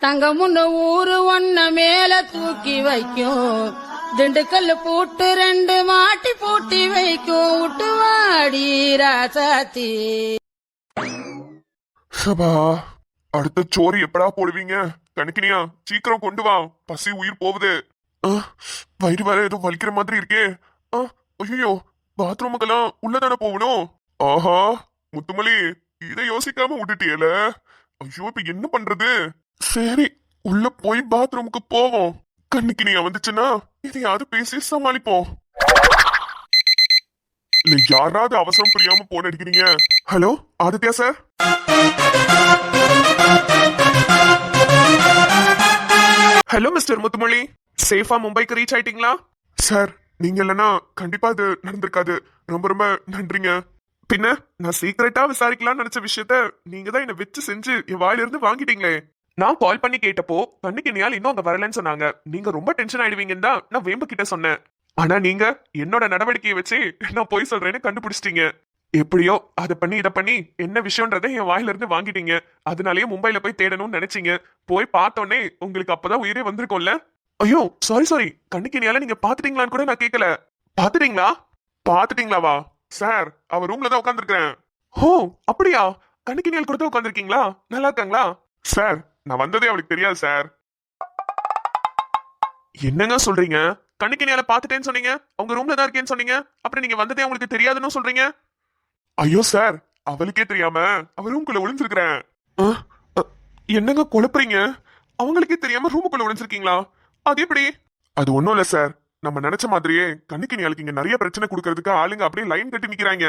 தங்கமுன்னு ஊரு ஒன்ன மேல தூக்கி வைக்கும், திண்டுக்கல் பூட்டு 2 மாட்டி பூட்டி வைக்கும், விட்டுவாடி ராசாத்தி. சபா, அடுத்த சோறு எப்படா போடுவீங்க? கணக்கினியா சீக்கிரம் கொண்டு வா, பசி உயிர் போகுது. வயிறு வேற ஏதோ வலிக்கிற மாதிரி இருக்கே. ஐயோ, பாத்ரூமுக்கெல்லாம் உள்ளதானே போகணும். ஆஹா முத்துமலி, இதை யோசிக்காம விட்டுட்டியல. ஐயோ, இப்ப என்ன பண்றது? சரி, உள்ள போய் பாத்ரூமுக்கு போவோம். கண்ணுக்கினியா வந்துச்சுன்னா இதையாவது பேசி சமாளிப்போம். இல்ல யாராவது அவசரம் புரியாம போன் அடிக்கிறீங்க? Hello Aditya sir. Hello mister Muthumozhi, சேஃபா மும்பைக்கு ரீச் ஆயிட்டீங்களா? சார், நீங்க இல்லைன்னா கண்டிப்பா இது நடந்திருக்காது. ரொம்ப ரொம்ப நன்றிங்க. பின்ன நான் சீக்கிரட்டா விசாரிக்கலாம்னு நினைச்ச விஷயத்த நீங்க தான் என்ன வச்சு செஞ்சு என் வாயில இருந்து வாங்கிட்டீங்களே. நான் கால் பண்ணி கேட்டப்போ கண்ணுக்கினியால் இன்னும் அங்க வரலன்னு சொன்னாங்க. நீங்க ரொம்ப டென்ஷன் ஆயிடுவீங்கன்னு தான் நான் வேம்பு கிட்ட சொன்னேன். ஆனா நீங்க என்னோட நடவடிக்கையை வச்சு நான் போய் சொல்றேன்னு கண்டுபிடிச்சிட்டீங்க. எப்படியோ அதை பண்ணி இதை பண்ணி என்ன விஷயம்ன்றதை என் வாயில இருந்து வாங்கிட்டீங்க. அதனாலயே மும்பைல போய் தேடணும்னு நினைச்சீங்க. போய் பார்த்தோன்னே உங்களுக்கு அப்பதான் உயிரே வந்திருக்கும்ல. ஐயோ சாரி, கண்ணுக்கினியால நீங்க பாத்துட்டீங்களான்னு கூட நான் கேட்கல. பாத்துட்டீங்களாவா? சார், அவ ரூம்ல தான் உட்காந்துருக்கேன். ஓ அப்படியா? கண்ணுக்கினியால் கூட தான் உட்காந்துருக்கீங்களா? நல்லா இருக்காங்களா? சார், நான் வந்ததே அவளுக்கு தெரியாது சார். என்னங்க சொல்றீங்க? கண்ணுக்கினியால பாத்துட்டேன்னு சொன்னீங்க, அவங்க ரூம்ல தான் இருக்கேன்னு சொன்னீங்க, அப்புறம் நீங்க வந்ததே அவங்களுக்கு தெரியாதுன்னு சொல்றீங்க. ஐயோ சார், அவளுக்கே தெரியாம அவ ரூம்குள்ள ஒளிஞ்சிருக்கிறேன். என்னங்க குழப்பறீங்க? அவங்களுக்கே தெரியாம ரூமுக்குள்ள ஒளிஞ்சிருக்கீங்களா? அது எப்படி? அது ஒண்ணும் இல்ல சார், நம்ம நினைச்ச மாதிரியே கண்ணுக்கினியாளுக்கு இங்க நிறைய பிரச்சனை கொடுக்கறதுக்கு ஆளுங்க அப்படியே லைன் கட்டி நிக்கிறாங்க.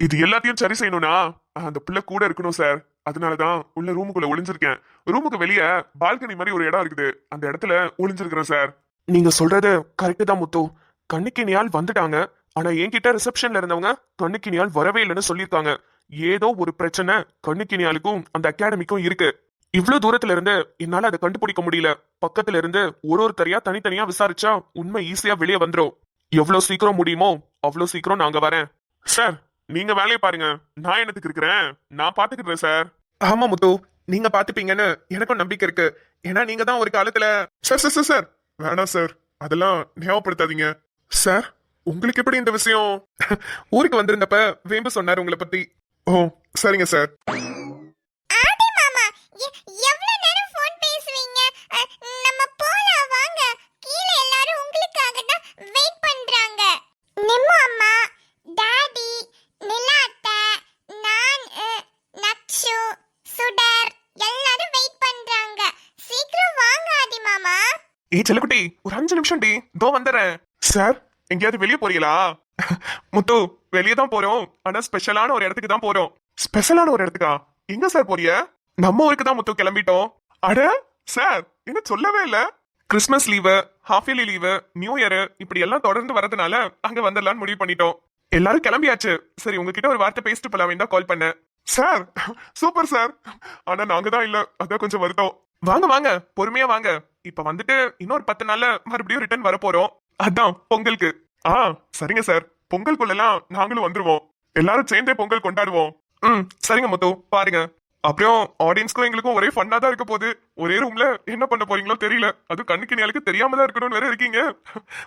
இது எல்லாத்தையும் சரி செய்யணும்னா அந்த பிள்ளை கூட இருக்கணும் சார். அதனாலதான் உள்ள ரூமுக்குள்ள ஒளிஞ்சிருக்கேன். ரூமுக்கு வெளியே பால்கனி மாதிரி ஒரு இடம் இருக்குது, அந்த இடத்துல ஒளிஞ்சிருக்கிறேன் சார். நீங்க சொல்றது கரெக்ட் தான் முத்து. கண்ணுக்கினியால் வந்துட்டாங்க. ஆனா என்கிட்ட ரிசப்ஷன்ல இருந்தவங்க கண்ணுக்கினியால் வரவே இல்லைன்னு சொல்லியிருக்காங்க. ஏதோ ஒரு பிரச்சனை கண்ணுக்கினியாலுக்கும் அந்த அகாடமிக்கும் இருக்கு. இவ்வளவு தூரத்துல இருந்து என்னால அதை கண்டுபிடிக்க முடியல. பக்கத்துல இருந்து ஒருத்தரையா தனித்தனியா விசாரிச்சா உண்மை ஈஸியா வெளியே வந்துரும். எவ்வளவு சீக்கிரம் முடியுமோ அவ்வளவு சீக்கிரம் நாங்க வரேன். சார், நீங்க வேலையை பாருங்க, நான் என்னத்துக்கு இருக்கிறேன், நான் பாத்துக்கிறேன் சார். ஆமா முத்து, நீங்க பாத்துப்பீங்கன்னு எனக்கும் நம்பிக்கை இருக்கு. ஏன்னா நீங்க தான் ஒரு காலத்துல. சார் சார் சார் வேணாம் சார், அதெல்லாம் ஞாபகப்படுத்தாதீங்க. சார், உங்களுக்கு எப்படி இந்த விஷயம்? ஊருக்கு வந்திருந்தப்ப வேம்பு சொன்னாரு உங்களை பத்தி. ஓ சரிங்க சார். செல்லக்குட்டி, ஒரு 5 நிமிஷம் டி, தோ வந்துறேன். சார், எங்கேயாவது வெளியே போறீங்களா? முத்து, வெளியே தான் போறோம். ஆனா ஸ்பெஷலான ஒரு இடத்துக்கு தான் போறோம். ஸ்பெஷலான ஒரு இடத்துக்கா? எங்க சார் போறீங்க? நம்ம ஊருக்கு தான் முத்து கிளம்பிட்டோம். அட சார், என்ன சொல்லவே இல்ல. Christmas leave, half yearly leave, new year இப்படி எல்லாம் தொடர்ந்து வரதுனால அங்க வந்துடலாம்னு முடிவு பண்ணிட்டோம். எல்லாரும் கிளம்பியாச்சு. சரி, உங்ககிட்ட ஒரு வார்த்தை பேசிட்டு போலாமே தான் கால் பண்ணேன். சார் சூப்பர் சார், ஆனா நாங்க தான் இல்ல, அதான் கொஞ்சம் வருத்தம். வாங்க வாங்க, பொறுமையா வாங்க. இப்ப வந்துட்டு இன்னொரு 10 நாள்ல மறுபடியும் ரிட்டர்ன் வர போறோம். அதான் பொங்கலுக்கு. சரிங்க சார், பொங்கலுக்குள்ளலாம் நாங்களும் வந்துருவோம். எல்லாரும் சேர்ந்தே பொங்கல் கொண்டாடுவோம். சரிங்க முத்து, பாருங்க. அப்புறம் ஆடியன்ஸ்க்கும் எங்களுக்கும் ஒரே ஃபன்னா தான் இருக்க போகுது. ஒரே ரூம்ல என்ன பண்ண போறீங்களோ தெரியல. அது கண்ணுக்கினியாளுக்கு தெரியாம தான் இருக்கணும்னு வேற இருக்கீங்க.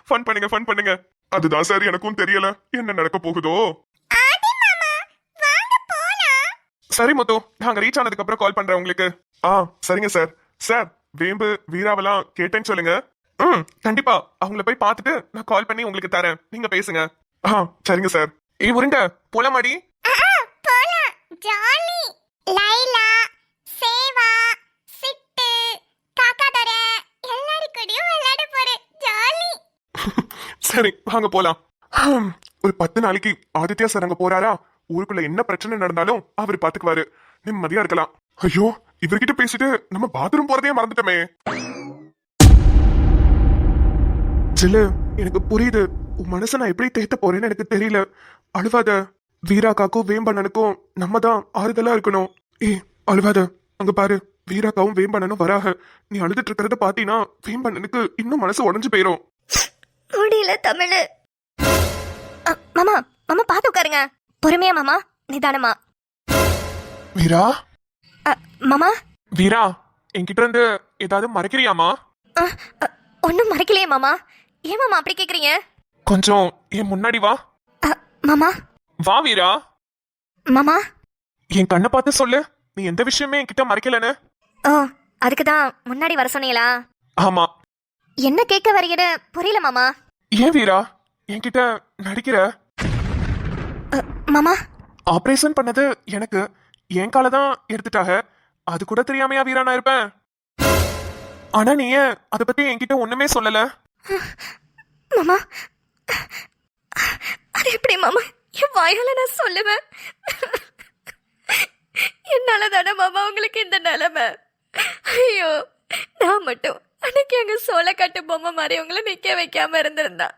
ஃபன் பண்ணுங்க. அதுதான் சார் எனக்கும் தெரியல என்ன நடக்க போகுதோ. சரி முத்து, நாங்க ரீச் ஆனதுக்கு அப்புறம் கால் பண்றேன் உங்களுக்கு. சரிங்க சார். சார், வேம்பு வீராவெல்லாம் கேட்டேன்னு சொல்லுங்க. கண்டிப்பா அவங்கள போய் பார்த்துட்டு நான் கால் பண்ணி உங்களுக்கு தரேன், நீங்க பேசுங்க. சரிங்க சார். உருங்க போலாமாடி? சரி வாங்க போலாம். ஒரு 10 நாளைக்கு ஆதித்யா சார் அங்க போறாரா? ஊருக்குள்ள என்ன பிரச்சனை நடந்தாலும் அவர் பாத்துக்குவாரு, நிம்மதியா இருக்கலாம். ஐயோ, இவர்கிட்ட பேசிட்டு நம்ம பாத்ரூம் போறதே மறந்துட்டோமே. ஜில்லு, எனக்கு புரியுது உன் மனசை நான் எப்படி தேத்த போறேன்னு எனக்கு தெரியல. அழுவாத. வீராக்காக்கும் வேம்பண்ணனுக்கும் நம்ம தான் ஆறுதலா இருக்கணும். அழுவாத. அங்க பாரு, வீராக்காவும் வேம்பண்ணனும் வராக. நீ அழுதுட்டு இருக்கிறத பாத்தீங்கன்னா வேம்பண்ணனுக்கு இன்னும் மனசு உடஞ்சு போயிரும். முடியல தமிழ். மாமா மாமா பாத்து உட்காருங்க. பொறுமையா மாமா, நிதானமா. வீரா மாமா. வீரா, என்கிட்ட இருந்து ஏதாவது மறைக்கிறியாமா? ஒன்றும் மறைக்கலையே மாமா. ஏன் மாமா அப்படி கேட்குறீங்க? கொஞ்சம் என் முன்னாடி வா. மாமா வா வீரா. மாமா. என் கண்ணை பார்த்து சொல்லு, நீ எந்த விஷயமே என்கிட்ட மறைக்கலன்னு. ஓ, அதுக்கு தான் முன்னாடி வர சொன்னீங்களா? ஆமா. என்ன கேட்க வரீங்கன்னு புரியல மாமா. ஏன் வீரா என்கிட்ட நடிக்கிற? மாமா ஆபரேஷன் பண்ணது எனக்கு என் காலை தான் எடுத்துட்டாக. அது கூட தெரியாமையா வீரா நான் இருப்பேன்? ஆனா நீ ஏன் அதை பத்தி என்கிட்ட ஒண்ணுமே சொல்லல? மாமா அது எப்படி மாமா என் வாயால நான் சொல்லுவேன்? என்னால தானே மாமா உங்களுக்கு இந்த நிலைமை. ஐயோ, நான் மட்டும் அன்னைக்கு எங்க சோளக்காட்டு பொம்மை மாதிரி உங்களை நிக்க வைக்காம இருந்திருந்தா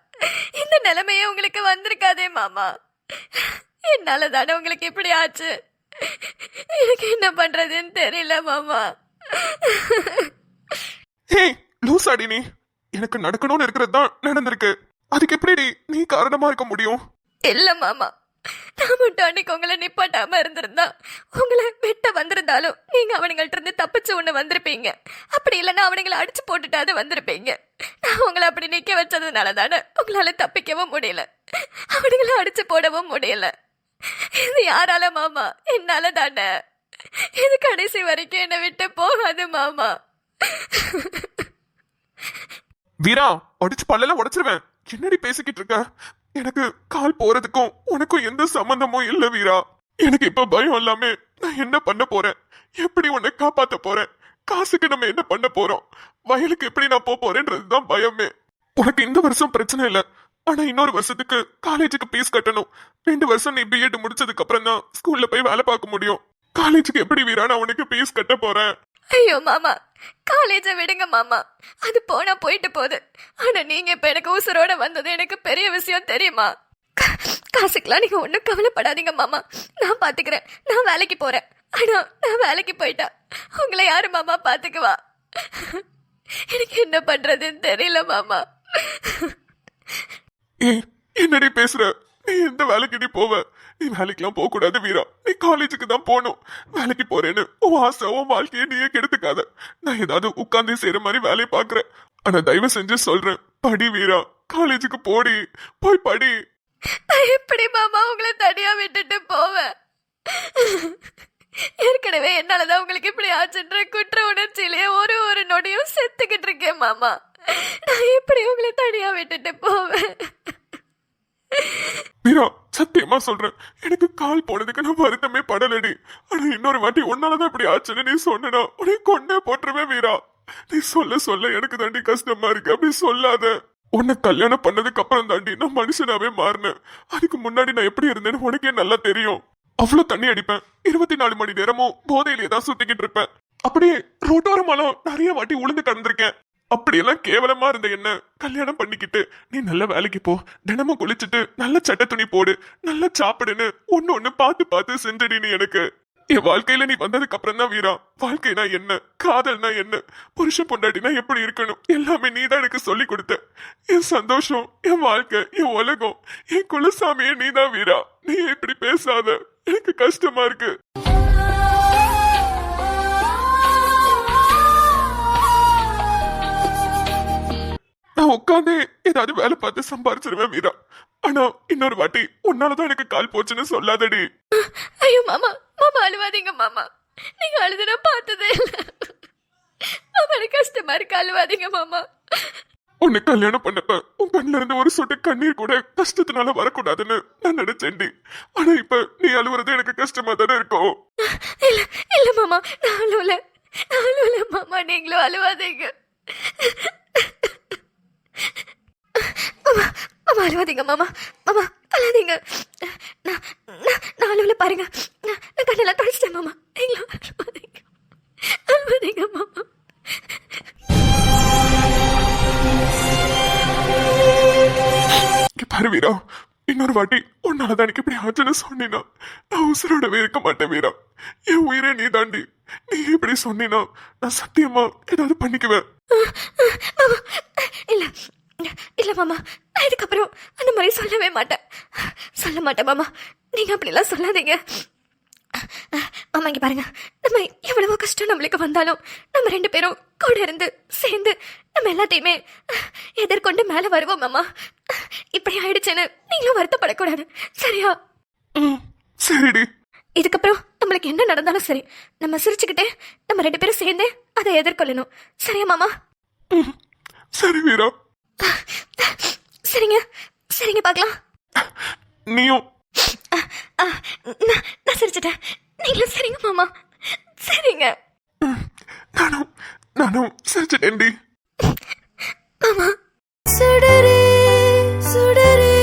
இந்த நிலைமையே உங்களுக்கு வந்திருக்காதே மாமா. என்னால தானே உங்களுக்கு இப்படி ஆச்சு. எனக்கு என்ன பண்றதுன்னு தெரியல மாமா. ஹே லூசாடி நீ. எனக்கு நடக்கணும்னு இருக்கிறது தான் நடந்திருக்கு. அதுக்கு எப்படி நீ காரணமா இருக்க முடியும்? இல்ல மாமா, நான் மட்டும் அன்னைக்கு உங்களை நிப்பாட்டாம இருந்திருந்தா உங்களை வெட்ட வந்திருந்தாலும் நீங்க அவனுங்கள்ட்ட இருந்து தப்பிச்சு ஒண்ணு வந்திருப்பீங்க. அப்படி இல்லைன்னா அவனுங்களை அடிச்சு போட்டுட்டாது வந்திருப்பீங்க. நான் உங்களை அப்படி நிக்க வச்சதுனால தானே உங்களால தப்பிக்கவும் முடியல, அவனுங்களை அடிச்சு போடவும் முடியல. இது யாரால மாமா? என்னால தானே. இது கடைசி வரைக்கும் என்னை விட்டு போகாது மாமா. வீரா அடிச்சு பல்லெல்லாம் உடைச்சிருவேன். என்னடி பேசிக்கிட்டு இருக்க? எனக்கு கால் போறதுக்கும் உனக்கும் எந்த சம்பந்தமும் இல்ல வீரா. எனக்கு இப்ப பயம் எல்லாமே நான் என்ன பண்ண போறேன், எப்படி உன்னை காப்பாத்த போறேன், காசுக்கு நம்ம என்ன பண்ண போறோம், வயலுக்கு எப்படி நான் போறேன்றதுதான் பயமே. உனக்கு இந்த வருஷம் பிரச்சனை இல்ல, ஆனா இன்னொரு வருஷத்துக்கு காலேஜுக்கு ஃபீஸ் கட்டணும். 2 வருஷம் நீ பிஎட் முடிச்சதுக்கு அப்புறம் தான் ஸ்கூல்ல போய் வேலை பார்க்க முடியும். காலேஜுக்கு எப்படி வீரா நான் உனக்கு ஃபீஸ் கட்ட போறேன்? ஐயோ மாமா, காலேஜ விடுங்க மாமா, அது போனா போயிட்டு போகுது. ஆனா நீங்க இப்ப எனக்கு உசுரோட வந்தது எனக்கு பெரிய விஷயம் தெரியுமா? காசுக்கெல்லாம் நீங்க ஒன்றும் கவலைப்படாதீங்க மாமா, நான் பாத்துக்கிறேன். நான் வேலைக்கு போறேன். ஆனா நான் வேலைக்கு போயிட்டா உங்களை யாரு மாமா பாத்துக்குவா? எனக்கு என்ன பண்றதுன்னு தெரியல மாமா. ஏய் என்னடி பேசுற? நீ எந்த வேலைக்கு நீ போவ? நீ வேலைக்கெல்லாம் போக கூடாது வீரா. நீ காலேஜுக்கு தான் போகணும். வேலைக்கு போறேன்னு உன் ஆசை உன் வாழ்க்கையை நீயே கெடுத்துக்காத. நான் ஏதாவது உட்கார்ந்து செய்யற மாதிரி வேலையை பாக்குறேன். ஆனா தயவு செஞ்சு சொல்றேன், படி வீரா. காலேஜுக்கு போடி, போய் படி. நான் எப்படி மாமா உங்களை தனியா விட்டுட்டு போவேன்? ஏற்கனவே என்னாலதான் உங்களுக்கு இப்படி ஆச்சுன்ற குற்ற உணர்ச்சியிலேயே ஒரு நொடியும் செத்துக்கிட்டு இருக்கேன் மாமா. நான் எப்படி உங்களை தனியா விட்டுட்டு போவேன்? வீரா சத்தியமா சொல்றேன், எனக்கு கால் போனதுக்கு நான் வருத்தமே படலடி. ஆனா இன்னொரு வாட்டி உன்னாலதான் இப்படி ஆச்சுன்னு நீ சொன்னா உன்னை கொண்டே போட்டுருவேன் வீரா. நீ சொல்ல சொல்ல எனக்கு தாண்டி கஷ்டமா இருக்கு. அப்படி சொல்லாத. உன்னை கல்யாணம் பண்ணதுக்கு அப்புறம் தாண்டி நான் மனுஷனாவே மாறினேன். அதுக்கு முன்னாடி நான் எப்படி இருந்தேன்னு உனக்கே நல்லா தெரியும். அவ்வளவு தண்ணி அடிப்பேன், 24 மணி நேரமும் போதையிலேயே தான் சுத்திக்கிட்டு இருப்பேன். அப்படியே ரோட்டோரமாலும் நிறைய வாட்டி உளுந்து கடந்திருக்கேன். அப்படியெல்லாம் கேவலமா இருந்த என்ன கல்யாணம் பண்ணிக்கிட்டு நீ நல்ல வேலைக்கு போ, தினமும் குளிச்சுட்டு நல்ல சட்டை துணி போடு, நல்லா சாப்பிடுன்னு ஒன்னு பார்த்து பார்த்து செஞ்சடி நீ எனக்கு. என் வாழ்க்கையில நீ வந்ததுக்கு அப்புறம் தான் வீரா வாழ்க்கைனா என்ன, காதல்னா என்ன, புருஷன் பொண்டாட்டினா எப்படி இருக்கணும் எல்லாமே நீ தான் எனக்கு சொல்லி கொடுத்த. என் சந்தோஷம், என் வாழ்க்கை, என் உலகம், என் குலசாமியே நீ தான் வீரா. நீ இப்படி பேசாத, எனக்கு கஷ்டமா இருக்கு. நான் உட்காந்து ஏதாவது வேலை பார்த்து சம்பாரிச்சிருவேன் வீரா. ஆனா இன்னொரு வாட்டி உன்னாலதான் எனக்கு கால் போச்சுன்னு சொல்லாதடி. ஐயோ மாமா, மாமா அழுவாதீங்க மாமா. நீங்க அழுதுனா பார்த்ததே இல்ல மாமா. எனக்கு கஷ்டமா இருக்கு, அழுவாதீங்க மாமா. உன்னை கல்யாணம் பண்ணப்ப உன் கண்ணுல இருந்து ஒரு சொட்டு கண்ணீர் கூட கஷ்டத்தினால வரக்கூடாதுன்னு நான் நினைச்சேன்டி. ஆனா இப்ப நீ அழுவுறது எனக்கு கஷ்டமா தானே இருக்கும். இல்ல இல்ல மாமா, நான் அழுவல மாமா. நீங்களும் அழுவாதீங்க மாமா. அழுவாதீங்க மாமா. மாமா அழாதீங்க. நான் அழுவல பாருங்க. நான் கண்ணெல்லாம் தொடச்சிட்டேன் மாமா. நீங்களும் அழுவாதீங்க மாமா. பாரு வீரா, இன்னொரு வாட்டி உன்னாலதான் எனக்கு இப்படி ஆச்சுன்னு சொன்னீனா நான் உசுரோடவே இருக்க மாட்டேன் வீரா. என் உயிரே நீ தாண்டி. நீ இப்படி சொன்னீனா நான் சத்தியமா ஏதாவது பண்ணிக்குவேன். இல்ல இல்ல மாமா, நான் இதுக்கப்புறம் அந்த மாதிரி சொல்ல மாட்டேன் மாமா. நீங்க அப்படிலாம் சொல்லாதீங்க. மாமா இங்க பாருங்க, நம்ம எவ்வளவோ கஷ்டம் நம்மளுக்கு வந்தாலும் நம்ம 2 பேரும் கூட இருந்து சேர்ந்து நம்ம எல்லாத்தையுமே எதிர்கொண்டு மேல வருவோம் மாமா. இப்படி ஆயிடுச்சுன்னு நீங்களும் வருத்தப்படக்கூடாது, சரியா? ம், சரிடி. இதுக்கப்புறம் நம்மளுக்கு என்ன நடந்தாலும் சரி, நம்ம சிரிச்சுக்கிட்டே நம்ம 2 பேரும் சேர்ந்து அதை எதிர்கொள்ளணும், சரியா மாமா? ம், சரி வீரா. சரிங்க சரிங்க, பார்க்கலாம். நீயும். நான் சிரிச்சிட்டேன், நீங்களும் சரிங்க மாமா, சரிங்க நானும் சிரிச்சிட்டேன்டி. மாமா. சுடரே சுடரே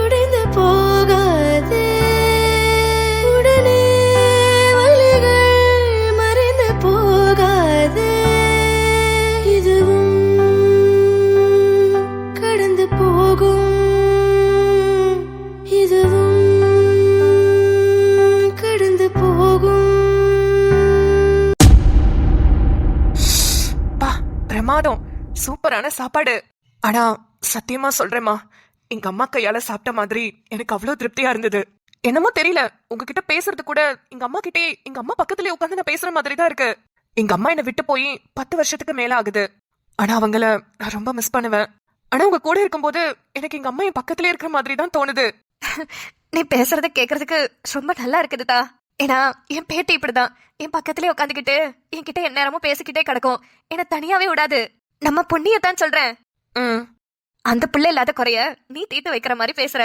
உடைந்து போகாதே, உடனே வலிகள் மறைந்து போகாதே, இதுவும் கடந்து போகும், இதுவும் கடந்து போகும். பா, பிரமாதம், சூப்பரான சாப்பாடு. ஆனா சத்தியமா சொல்றேம்மா, எங்க அம்மா கையால சாப்பிட்ட மாதிரி எனக்கு அவ்வளவு திருப்தியா இருந்தது. என்னமோ தெரியல, உங்ககிட்ட பேசுறது கூட எங்க அம்மா கிட்டே, எங்க அம்மா பக்கத்துல உட்காந்து நான் பேசுற மாதிரி தான் இருக்கு. எங்க அம்மா என்னை விட்டு போய் 10 வருஷத்துக்கு மேல ஆகுது. ஆனா அவங்கள நான் ரொம்ப மிஸ் பண்ணுவேன். ஆனா உங்க கூட இருக்கும்போது எனக்கு எங்க அம்மா என் பக்கத்துல இருக்கிற மாதிரி தான் தோணுது. நீ பேசுறத கேக்குறதுக்கு ரொம்ப நல்லா இருக்குதுதா. ஏன்னா என் பேத்தி இப்படிதான் என் பக்கத்துலயே உட்காந்துக்கிட்டு என்கிட்ட எந்நேரமும் பேசிக்கிட்டே கிடக்கும், என்ன தனியாவே விடாது. நம்ம புண்ணியத்தான் சொல்றேன். அந்த பிள்ளை இல்லாத குறைய நீ தீர்த்து வைக்கிற மாதிரி பேசுற.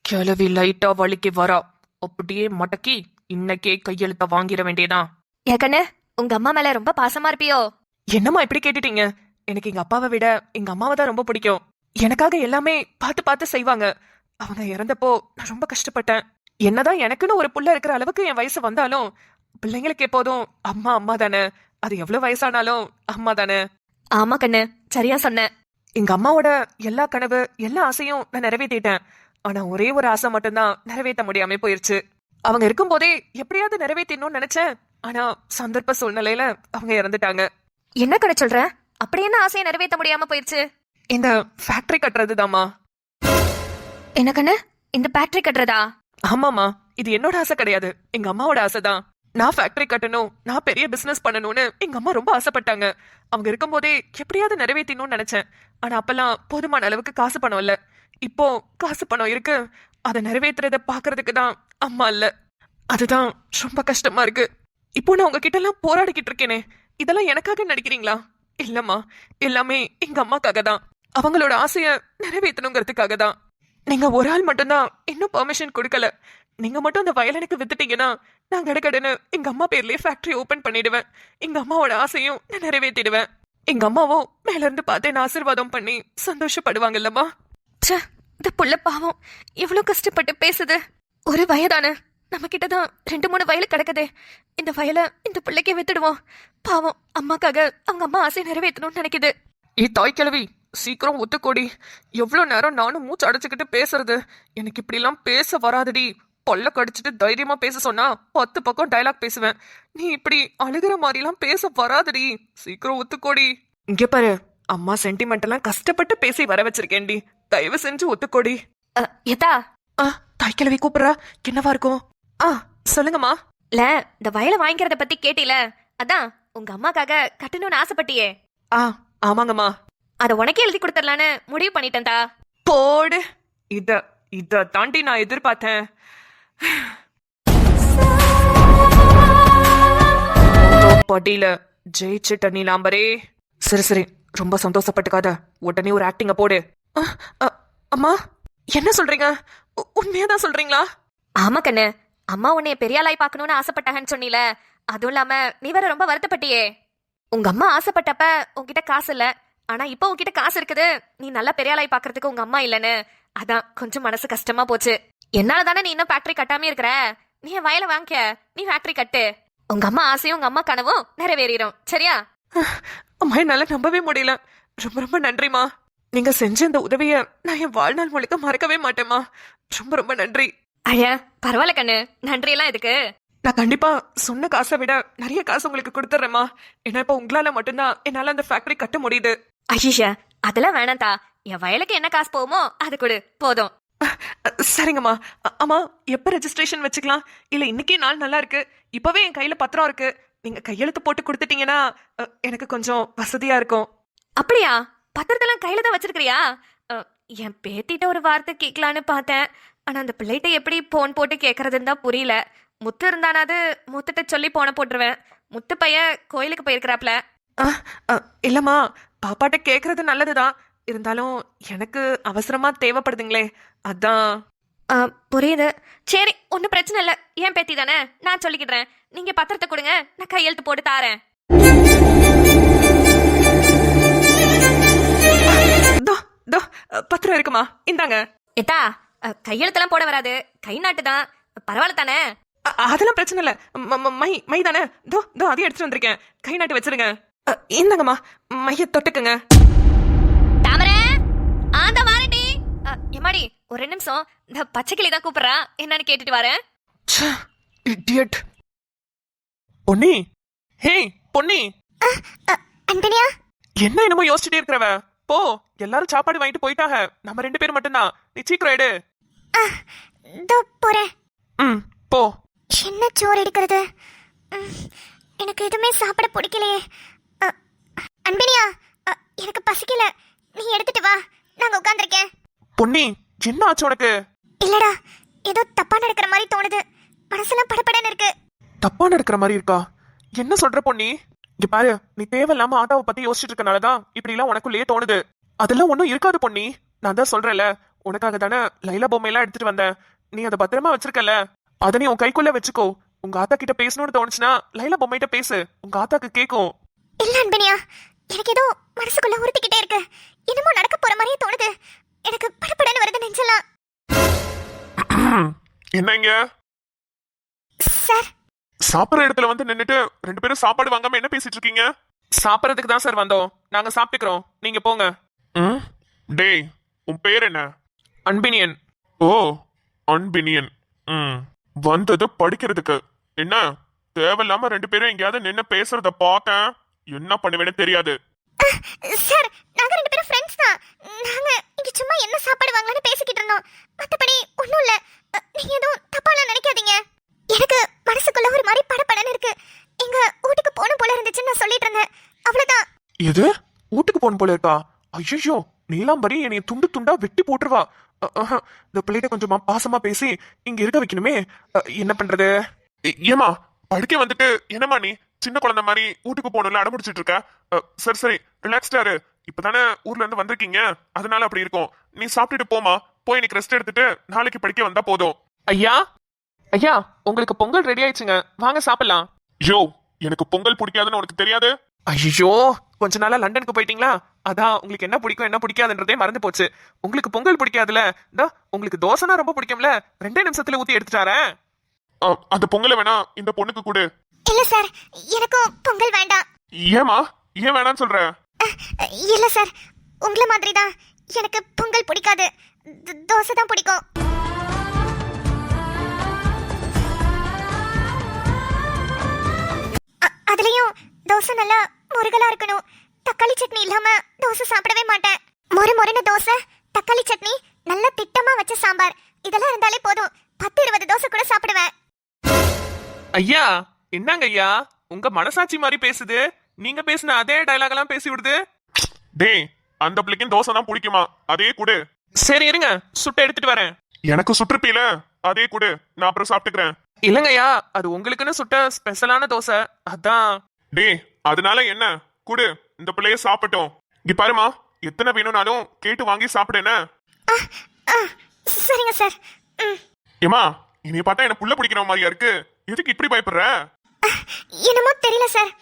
கிளவி லைட்டா வலிக்கு வரா, அப்படியே மடக்கி இன்னைக்கே கையெழுத்த வாங்கிட வேண்டியதான். ஏக்கண்ணு, உங்க அம்மா மேல ரொம்ப பாசமா இருப்பியோ? என்னம்மா இப்படி கேட்டுட்டீங்க? எனக்கு எங்க அப்பாவை விட எங்க அம்மாவை தான் ரொம்ப பிடிக்கும். எனக்காக எல்லாமே பார்த்து பார்த்து செய்வாங்க. அவங்க இறந்தப்போ நான் ரொம்ப கஷ்டப்பட்டேன். என்னதான் எனக்குன்னு ஒரு புள்ள இருக்கிற அளவுக்கு என் வயசு வந்தாலும் பிள்ளைங்களுக்கு எப்போதும் அம்மா அம்மா தானே. அது எவ்வளவு வயசானாலும் அம்மா தானே. ஆமா கண்ணு, சரியா சொன்ன. எங்க அம்மாவோட எல்லா கனவு, எல்லா ஆசையும் நான் நிறைவேற்றிட்டேன். ஆனா ஒரே ஒரு ஆசை மட்டும்தான் நிறைவேற்ற முடியாம போயிருச்சு. அவங்க இருக்கும்போதே எப்படியாவது நிறைவேற்றணும்னு நினைச்சேன். ஆனா சந்தர்ப்ப சூழ்நிலையில அவங்க இறந்துட்டாங்க. என்ன கண்ணு சொல்ற? அப்படி என்ன ஆசையை நிறைவேற்ற முடியாம போயிருச்சு? இந்த ஃபேக்டரி கட்டுறது தாமா. என்ன கண்ணு, இந்த ஃபேக்டரி கட்டுறதா? ஆமாமா, இது என்னோட ஆசை கிடையாது, எங்க அம்மாவோட ஆசைதான். நான் ஃபேக்டரி கட்டணும், நான் பெரிய பிசினஸ் பண்ணணும்னு எங்க அம்மா ரொம்ப ஆசைப்பட்டாங்க. அவங்க இருக்கும்போதே எப்படியாவது நிறைவேற்றணும்னு நினைச்சேன். ஆனா அப்பெல்லாம் போதுமான அளவுக்கு காசு பணம் இல்ல. இப்போ காசு பணம் இருக்கு, அதை நிறைவேற்றுறத பாக்குறதுக்கு தான் அம்மா இல்ல. அதுதான் ரொம்ப கஷ்டமா இருக்கு. இப்போ நான் உங்ககிட்ட எல்லாம் போராடிக்கிட்டு இருக்கேனே, இதெல்லாம் எனக்காக நடிக்கிறீங்களா? இல்லம்மா, எல்லாமே எங்க அம்மாக்காக தான். அவங்களோட ஆசைய நிறைவேற்றணுங்கிறதுக்காக தான். நீங்க ஒரு ஆள் மட்டும்தான் இன்னும் பெர்மிஷன் கொடுக்கல. நீங்க மட்டும் அந்த வயலனுக்கு வித்துட்டீங்கன்னா நான் கடகடன்னு எங்க அம்மா பேர்லயே ஃபேக்டரி ஓபன் பண்ணிடுவேன். எங்க அம்மாவோட ஆசையும் நான் நிறைவேற்றிடுவேன். எங்க அம்மாவும் மேல இருந்து பார்த்து என்ன ஆசீர்வாதம் பண்ணி சந்தோஷப்படுவாங்கல்லம்மா. இந்த புள்ள பாவம் எவ்வளவு கஷ்டப்பட்டு பேசுது. ஒரு வயதானு நம்ம கிட்டதான் 2-3 வயல் கிடக்குது. இந்த வயலை இந்த பிள்ளைக்கே வித்துடுவோம். பாவம் அம்மாக்காக அவங்க அம்மா ஆசை நிறைவேற்றணும்னு நினைக்குது. தாய் கிழவி, சீக்கிரம் ஒத்துக்கோடி. எவ்வளவு நேரம் நானும் மூச்சு அடைச்சுக்கிட்டு பேசுறது? எனக்கு இப்படி எல்லாம் பேச வராதடி. பொல்ல கடிச்சிட்டு தைரியமா பேச சொன்னா 10 பக்கம் டைலாக் பேசுவேன். நீ இப்படி அழுகிற மாதிரி எல்லாம் பேச வராதடி. சீக்கிரம் ஒத்துக்கோடி. இங்க பாரு, அம்மா சென்டிமெண்ட் எல்லாம் கஷ்டப்பட்டு பேசி வர வச்சிருக்கேன்டி. தயவு செஞ்சு ஒத்துக்கோடி. எதா? தாய் கிழவி கூப்பிடுறா, என்னவா இருக்கும்? சொல்லுங்கம்மா. இல்ல, இந்த வயலை வாங்கிக்கிறத பத்தி கேட்டில, அதான் உங்க அம்மாக்காக கட்டணும்னு ஆசைப்பட்டியே. ஆமாங்கம்மா. அத உனக்கே எழுதி கொடுத்துடலான்னு முடிவு பண்ணிட்டேன்டா. போடு. இத தாண்டி நான் எதிர்பார்த்தேன். படியில ஜெயிச்சுட்ட நீலாம்பரே. சரி சரி, ரொம்ப சந்தோஷப்பட்டுக்காத. உடனே ஒரு ஆக்டிங்க போடு. அம்மா, என்ன சொல்றீங்க? உண்மையாதான் சொல்றீங்களா? ஆமா கண்ணு, அம்மா உன்னைய பெரியாளாய் பார்க்கணும்னு ஆசைப்பட்டாங்கன்னு சொன்னீல. அதுவும் இல்லாம நீ வேற ரொம்ப வருத்தப்பட்டியே. உங்க அம்மா ஆசைப்பட்டப்ப உன்கிட்ட காசு இல்ல, ஆனா இப்ப உன்கிட்ட காசு இருக்குது. நீ நல்லா பெரியாளாய் பாக்குறதுக்கு உங்க அம்மா இல்லன்னு, அதான் கொஞ்சம் மனசு கஷ்டமா போச்சு. என்னால தானே நீ இன்னும் ஃபேக்டரி கட்டாம இருக்கிற. நீ என் வயலை வாங்கிக்க, நீ ஃபேக்டரி கட்டு. உங்க அம்மா ஆசையும் உங்க அம்மா கனவும் நிறைவேறிடும், சரியா? அம்மா, என்னால நம்பவே முடியல. ரொம்ப ரொம்ப நன்றிமா. நீங்க செஞ்ச இந்த உதவிய நான் என் வாழ்நாள் முழுக்க மறக்கவே மாட்டேம்மா. ரொம்ப ரொம்ப நன்றி. அழியா, பரவாயில்ல கண்ணு, நன்றி எல்லாம் எதுக்கு? நான் கண்டிப்பா சொன்ன காசை விட நிறைய காசு உங்களுக்கு கொடுத்துட்றேம்மா. ஏன்னா இப்ப உங்களால மட்டும்தான் என்னால அந்த ஃபேக்டரி கட்ட முடியுது. ஐயா, அதெல்லாம் வேணாம்தா. என் வயலுக்கு என்ன காசு போகுமோ அது கொடு, போதும். சரிங்கம்மா. அம்மா, எப்ப ரெஜிஸ்ட்ரேஷன் வச்சுக்கலாம்? இல்ல இன்னைக்கே நாள் நல்லா இருக்கு, இப்பவே என் கையில பத்திரம் இருக்கு, நீங்க கையெழுத்து போட்டு கொடுத்துட்டீங்கன்னா எனக்கு கொஞ்சம் வசதியா இருக்கும். அப்படியா? பத்திரத்தெல்லாம் கையில தான் வச்சிருக்கிறியா? என் பேத்திட்ட ஒரு வார்த்தை கேட்கலான்னு பார்த்தேன். ஆனா அந்த பிள்ளைகிட்ட எப்படி போன் போட்டு கேட்கறதுன்னு தான் புரியல. முத்து இருந்தானாவது முத்துட்ட சொல்லி போன போட்டுருவேன். முத்து பையன் கோயிலுக்கு போயிருக்கிறாப்ல. இல்லம்மா, பாப்பாட்ட கேக்குறது நல்லதுதான், இருந்தாலும் எனக்கு அவசரமா தேவைப்படுதுங்களே, அதான். புரியுது. சரி, ஒன்றும் பிரச்சனை இல்லை. ஏன் பேத்தி தானே, நான் சொல்லிக்கிடுறேன். நீங்க பத்திரத்தை கொடுங்க, நான் கையெழுத்து போட்டு தாரேன். தோ தோ பத்திரம் இருக்குமா, இந்தாங்க. ஏத்தா, கையெழுத்தெல்லாம் போட வராது, கை நாட்டு தான். பரவாயில்ல தானே? அதெல்லாம் பிரச்சனை இல்ல. மை மை தானே, தோ தோ அதையும் எடுத்துட்டு வந்திருக்கேன், கை நாட்டு வச்சிருங்க. இந்தாங்கம்மா, மைய தொட்டுக்குங்க. தாமரை, ஆந்த வாரண்டி. எம்மாடி, ஒரு 2 நிமிஷம், இந்த பச்சை கிளி தான் கூப்பிடுறா, என்னன்னு கேட்டுட்டு வரேன். இடியட். பொன்னி, ஹே பொன்னி. அண்டனியா, என்ன என்னமோ யோசிச்சுட்டே இருக்கிறவ? போ, எல்லாரும் சாப்பாடு வாங்கிட்டு போயிட்டாங்க, நம்ம 2 பேர் மட்டும்தான். நீ சீக்கிரம் எடு. போறேன். போ. என்ன சோறு எடுக்கிறது? எனக்கு எதுவுமே சாப்பிட பிடிக்கலையே. அன்பினியா, எனக்கு பசிக்கல, நீ எடுத்துட்டு வா, நாங்க உட்கார்ந்திருக்கேன். பொன்னி, என்ன ஆச்சு உனக்கு? இல்லடா, ஏதோ தப்பா நடக்கிற மாதிரி தோணுது, மனசெல்லாம் படபடன்னு இருக்கு. தப்பா நடக்கிற மாதிரி இருக்கா? என்ன சொல்ற பொன்னி? இங்க பாரு, நீ தேவையில்லாம ஆட்டாவை பத்தி யோசிச்சுட்டு இருக்கனாலதான் இப்படி எல்லாம் உனக்குள்ளேயே தோணுது. அதெல்லாம் ஒன்னும் இருக்காது பொன்னி, நான் தான் சொல்றேன்ல, உனக்காக தானே லைலா பொம்மையெல்லாம் எடுத்துட்டு வந்தேன். நீ அதை பத்திரமா வச்சிருக்கல, அதை நீ உன் கைக்குள்ள வச்சுக்கோ. உங்க ஆத்தா கிட்ட பேசணும்னு தோணுச்சுன்னா லைலா பொம்மைகிட்ட பேசு, உங்க ஆத்தாக்கு கேக்கும். இல்ல அன்பினியா, எனக்கு ஏதோ மனசுக்குள்ள உறுத்திக்கிட்டே இருக்கு, என்னமோ நடக்க போற மாதிரியே தோணுது. எனக்கு படபடன்னு வருது நெஞ்செல்லாம். என்னங்க சார், சாப்பிடுற இடத்துல வந்து நின்னுட்டு 2 பேரும் சாப்பாடு வாங்காம என்ன பேசிட்டு இருக்கீங்க? சாப்பிடறதுக்கு தான் சார் வந்தோம், நாங்க சாப்பிட்டுக்கிறோம், நீங்க போங்க. டேய், உன் பேர் என்ன? அன்பினியன். ஓ, அன்பினியன். வந்தது படிக்கிறதுக்கு. என்ன தேவையில்லாம 2 பேரும் எங்கேயாவது நின்னு பேசுறத பார்த்தேன், என்ன பண்ணுவேன்னு தெரியாது. சார், நாங்க 2 பேரும் ஃப்ரெண்ட்ஸ் தான். நாங்க இங்க சும்மா என்ன சாப்பாடு வாங்கலாம்னு பேசிக்கிட்டு இருந்தோம், மத்தபடி ஒண்ணும் இல்ல. நீங்க எதுவும் தப்பாலாம் நினைக்காதீங்க. எனக்கு மனசுக்குள்ள ஒரு மாதிரி படபடன்னு இருக்கு. எங்க வீட்டுக்கு போன போல இருந்துச்சுன்னு நான் சொல்லிட்டு இருந்தேன், அவ்வளவுதான். எது? வீட்டுக்கு போன போல இருக்கா? ஐயோ, நீலாம்பரி என்னைய துண்டு துண்டா வெட்டி போட்டுருவா. இந்த பிள்ளைகிட்ட கொஞ்சமா பாசமா பேசி இங்க இருக்க வைக்கணுமே, என்ன பண்றது? ஏமா படிக்க வந்துட்டு என்னமா நீ சின்ன குழந்தை மாதிரி வீட்டுக்கு போகணும்ல அடம்பிடிச்சிட்டு இருக்க? சரி சரி, ரிலாக்ஸ்டா இரு. இப்பதானே ஊர்ல இருந்து வந்திருக்கீங்க, அதனால அப்படி இருக்கும். நீ சாப்பிட்டுட்டு போமா, போய் இன்னைக்கு ரெஸ்ட் எடுத்துட்டு நாளைக்கு படிக்க வந்தா போதும். ஐயா ஐயா, உங்களுக்கு பொங்கல் ரெடி ஆயிடுச்சுங்க, வாங்க சாப்பிடலாம். யோ, எனக்கு பொங்கல் பிடிக்காதுன்னு உனக்கு தெரியாது? ஐயோ, கொஞ்ச நாளா லண்டனுக்கு போயிட்டீங்களா, அதான் உங்களுக்கு என்ன பிடிக்கும் என்ன பிடிக்காதுன்றதே மறந்து போச்சு. உங்களுக்கு பொங்கல் பிடிக்காதுல, உங்களுக்கு தோசைனா ரொம்ப பிடிக்கும்ல, 2 நிமிஷத்துல ஊத்தி எடுத்துட்டாரேன். அந்த பொங்கலை வேணா இந்த பொண்ணுக்கு கொடு. இல்ல சார், எனக்கும் பொங்கல் வேண்டாம். ஏமா, ஏன் வேணான்னு சொல்ற? இல்ல சார், உங்களை மாதிரி தான் எனக்கு பொங்கல் பிடிக்காது, தோசை தான் பிடிக்கும். அதுலயும் தோசை நல்லா முருகலா இருக்கணும். தக்காளி சட்னி இல்லாம தோசை சாப்பிடவே மாட்டேன். மொறுன்னு தோசை, தக்காளி சட்னி, நல்ல திட்டமா வச்ச சாம்பார், இதெல்லாம் இருந்தாலே போதும், 10-20 தோசை கூட சாப்பிடுவேன். ஐயா, என்னங்க ஐயா, உங்க மனசாட்சி மாதிரி பேசுது, நீங்க பேசின அதே டயலாக் எல்லாம் பேசி விடுது. டேய், அந்த பிள்ளைக்கும் தோசை தான் பிடிக்குமா, அதே கொடு. சரி இருங்க, சுட்ட எடுத்துட்டு வரேன். எனக்கு சுற்றுப்பீல, அதே கொடு, நான் அப்புறம் சாப்பிட்டுக்கிறேன். இல்லங்கய்யா, அது உங்களுக்குன்னு சுட்ட ஸ்பெஷலான தோசை, அதான். டேய், அதனால என்ன, குடு, இந்த பிள்ளைய சாப்பிட்டோம். இங்க பாருமா, எத்தனை வேணும்னாலும் கேட்டு வாங்கி சாப்பிடுன. சரிங்க சார். ஏமா, இனி பார்த்தா என்ன புள்ள பிடிக்கிற மாதிரியா இருக்கு, எதுக்கு இப்படி பயப்படுற? என்னமோ தெரியல சார்,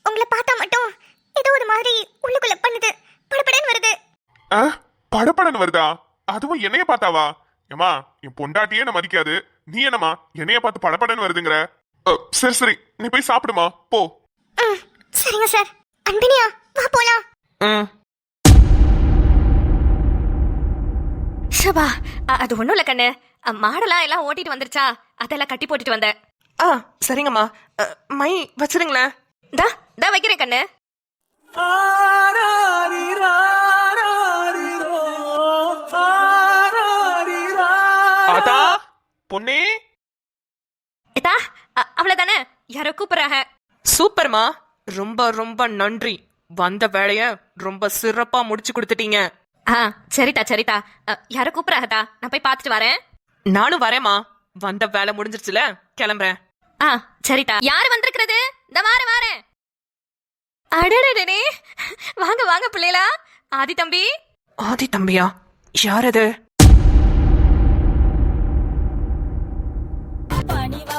உங்களை பார்த்தா மட்டும் ஏதோ ஒரு மாதிரி உள்ளுக்குள்ள பண்ணுது, படபடன்னு வருது. படபடன்னு வருதா? அதுவும் என்னைய பார்த்தாவா? ஏமா, என் பொண்டாட்டியே என்ன மதிக்காது, நீ என்னமா என்னைய பார்த்து படபடன்னு வருதுங்கிற? சரி சரி, நீ போய் சாப்பிடுமா, போ. சரிங்க சார். அன்பினியா, வா போலாம். ஷபா, அது ஒண்ணும் இல்ல கண்ணு, மாடெல்லாம் எல்லாம் ஓட்டிட்டு வந்துருச்சா, அதெல்லாம் கட்டி போட்டுட்டு வந்தேன். சரிங்கம்மா, மை வச்சிருங்களேன். தா வைக்கிறேன் கண்ணு. ஆராரிரோ ஆராரிரோ பொன்னே ஏதா அவ்வளவுதானே யாரோ கூப்பிடுறாங்க. சூப்பர்மா, ரொம்ப ரொம்ப நன்றி. வந்த வேலைய ரொம்ப சிறப்பா முடிச்சு கொடுத்துட்டீங்க. சரிதா சரிதா, யாரோ கூப்பிடுறாங்கதா, நான் போய் பார்த்துட்டு வரேன். நானும் வரேம்மா. வந்த வேலை முடிஞ்சிருச்சுல, கிளம்புறேன். சரிதா. யாரு வந்திருக்கிறது? இந்த வாரேன். அடடடே, வாங்க வாங்க பிள்ளைகளா. ஆதி தம்பி. ஆதி தம்பியா? யார் அது? பணிவா